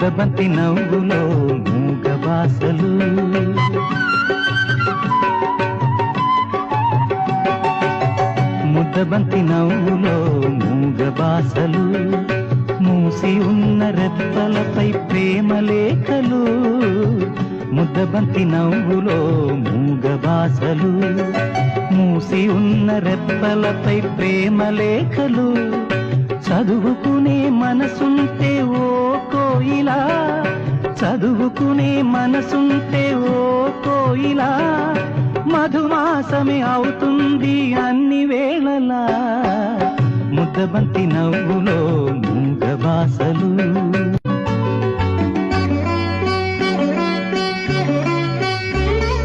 ముద్దబంతి నవ్వులో మూగ బాసలు, ముద్దబంతి నవ్వులో మూగ బాసలు, మూసి ఉన్న రెప్పలపై ప్రేమ లేఖలు. ముద్దబంతి నవ్వులో మూగ బాసలు, మూసి ఉన్న రెప్పలపై ప్రేమ లేఖలు. చదువుకునే మనసుంటే ఓ కోయిలా, చదువుకునే మనసుంటే ఓ కోయిలా, మధుమాసమే అవుతుంది అన్ని వేళలా. ముద్దబంతి నవ్వులో మూగ బాసలు.